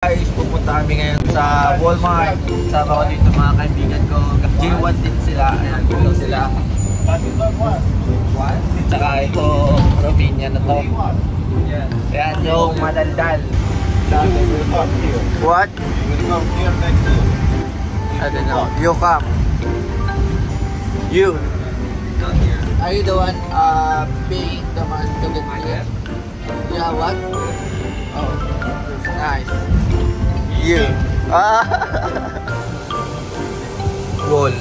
Guys, pupunta kami ngayon sa Walmart. Sama ko dito mga kaibigan ko. J1 din sila. Ayan, dito sila. Tsaka ito, Romania na to. Ayan yung madaldal. What? I don't know. You come. You. Are you the one paying the man to get here? Yeah, what? Oh, nice. You. Goal.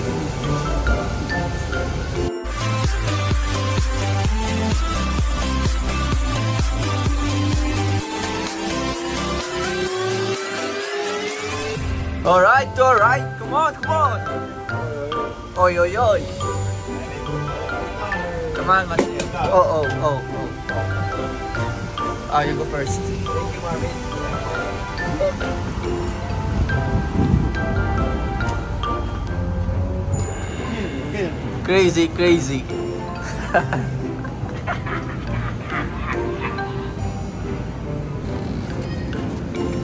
Alright, come on. Oy. Come on, Matthew. Oh. You go first. Thank you, Marvin. Crazy.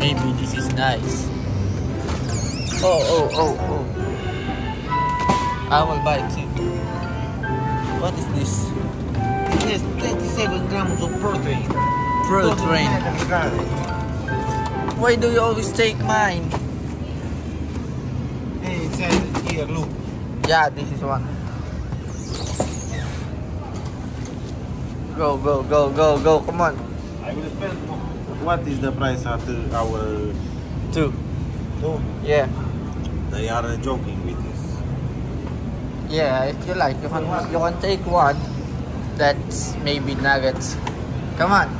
Maybe this is nice. Oh. I will buy it too. What is this? It has 27 grams of protein. Protein. Why do you always take mine? Hey, it says here, look. Yeah, this is one. Go. Come on. I will spend. What is the price after our Two. Yeah. They are joking with this. Yeah, if you like, you can take one. That's maybe nuggets. Come on.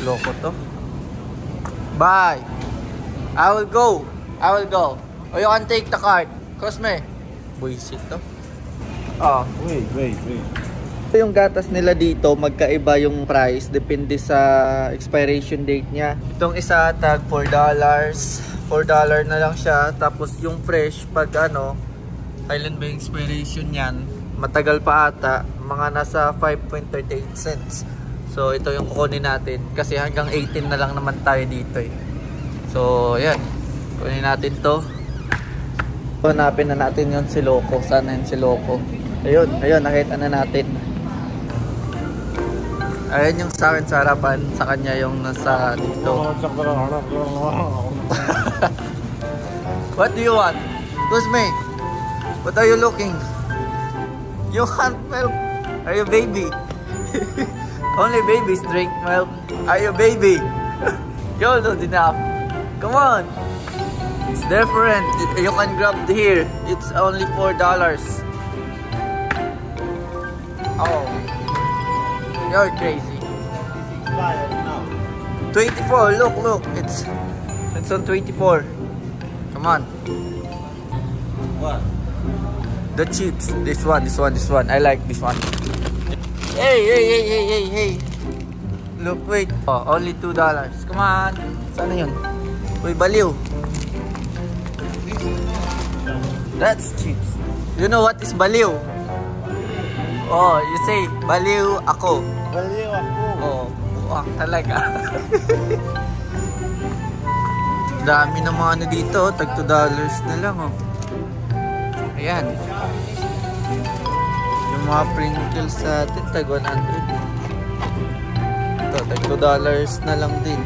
Loko to. Bye. I will go. Or you can take the card. Cosme. Buisit to. Oh. Wait. Yung gatas nila dito, magkaiba yung price. Depende sa expiration date niya. Itong isa, tag $4. $4 na lang siya. Tapos yung fresh, pag kailan ba yung expiration yan? Matagal pa ata. Mga nasa 5.38 cents. So ito yung kukunin natin. Kasi hanggang 18 na lang naman tayo dito eh. So yan. Kunin natin to. Hanapin na natin yung si Loco. Sana yung si Loco. Ayun, nakita na natin. Ayan yung sa akin sa harapan. Sa kanya yung nasa dito. What do you want? Cosme, what are you looking? You want milk? Are you baby? Only babies drink milk. Are you baby? You're not enough. Come on. It's different. You can grab here. It's only $4. Oh. You're crazy. 24. Look. It's on 24. Come on. What? The chips. This one. I like this one. Hey. Look, wait. Oh, only $2. Come on. Sana yun? Uy, baliw. That's chips. You know what is baliw? Oh, you say, baliw ako. Baliw ako. Oh, buwang talaga. Dami ng mga dito, tag $2 na lang oh. Ayan. Yung mga Pringles sa atin, tag 100. Ito, tag $2 na lang din.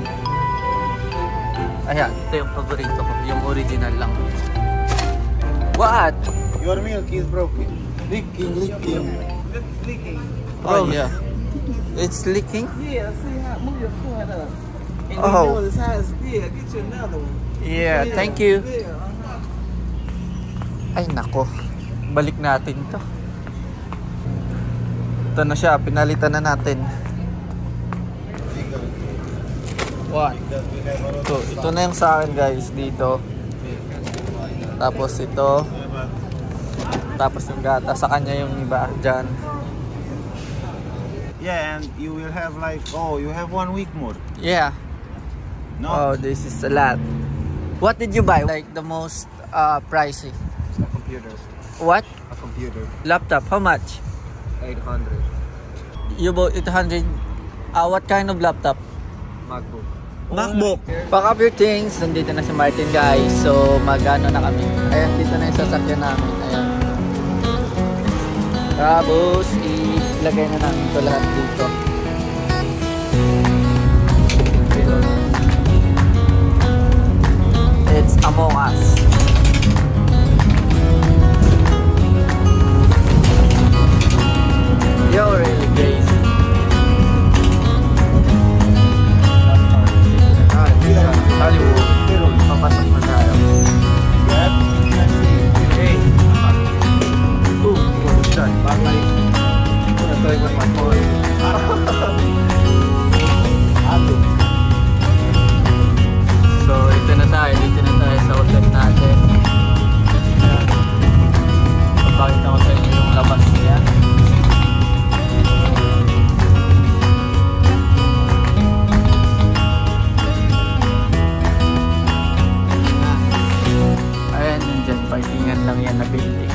Ayan, ito yung paborito ko, yung original lang. What? Your milk is broken. Licking. Oh yeah. It's leaking? Yeah, see how move your foot up. And Oh. you know this how it's still. Get you another one. Yeah, thank you. Yeah, Ay nako, balik natin to. Ito na siya, pinalitan na natin. One. Ito na yung sa akin guys, dito. Tapos ito. Tapos yung gata, sa kanya yung iba dyan. Yeah, and you will have like, you have 1 week more. Yeah. No? Oh, this is a lot. What did you buy? Like the most pricey? A computer. What? A computer. Laptop, how much? 800. You bought 800. What kind of laptop? MacBook. MacBook. Pack up your things. Nandito na si Martin, guys. So, mag-ano na kami. Ayan, dito na yung sasakyan namin. Ayan. Tapos, ilagay na namin ito lahat dito. It's Among Us. Yo, really, guys. Hollywood. Papasok na tayo. Hey. What's that? Bakit? Ito yung my phone. So, ito na tayo. Dito na tayo sa outlet natin. Pagpakita ko sa inyo yung labas niya. Parkingan lang yan na building.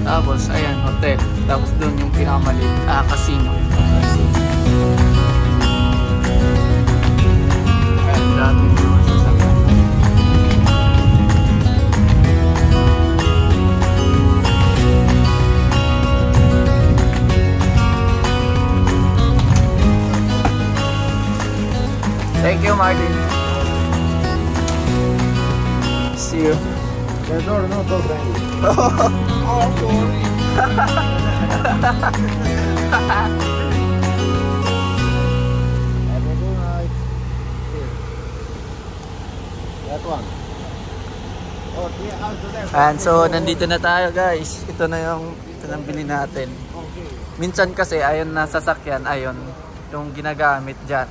Tapos ayan, hotel. Tapos doon yung pinakamalit, casino. Ayan, dami yung sasakyan. Thank you, Martin. See you. The door not open. Oh, sorry. That one. Oh, And so, nandito na tayo, guys. Ito na yung bili natin. Minsan kasi, ayon na sasakyan, ayon yung ginagamit dyan.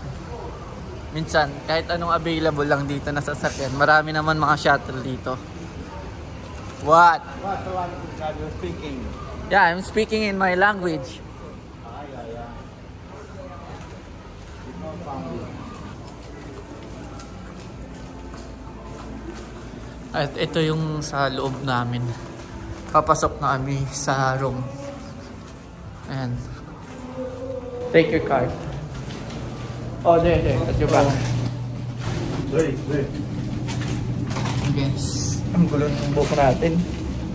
Minsan, kahit anong available lang dito na sasakyan. Marami naman mga shuttle dito. What? What the one that you're speaking? Yeah, I'm speaking in my language. Yeah. It's not found. At ito yung sa loob namin. Papasok na kami sa room. Ayan. Take your card. Oh, there. At your back. Wait. Yes. Ang gulo ng buhok natin.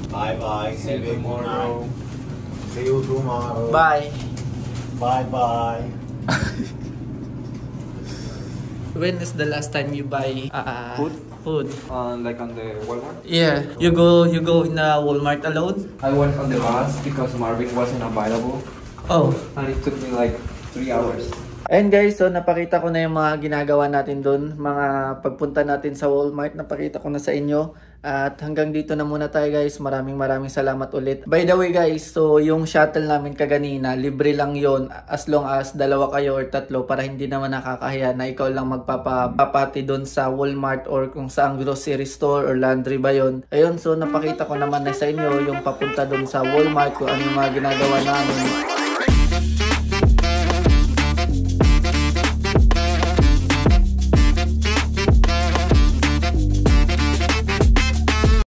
Bye. See you tomorrow. See you tomorrow. Bye. Bye. When is the last time you buy food? Like on the Walmart. Yeah. You go in the Walmart alone? I went on the bus because Marvin wasn't available. Oh. And it took me like 3 hours. And guys, so napakita ko na yung mga ginagawa natin doon, mga pagpunta natin sa Walmart, napakita ko na sa inyo. At hanggang dito na muna tayo, guys. Maraming salamat ulit. By the way, guys, so yung shuttle namin kaganina, libre lang yon as long as dalawa kayo or tatlo para hindi naman nakakahiya na ikaw lang magpapati doon sa Walmart or kung saang grocery store or laundry ba yon. Ayun, so napakita ko naman na sa inyo yung papunta doon sa Walmart, kung ano yung mga ginagawa namin.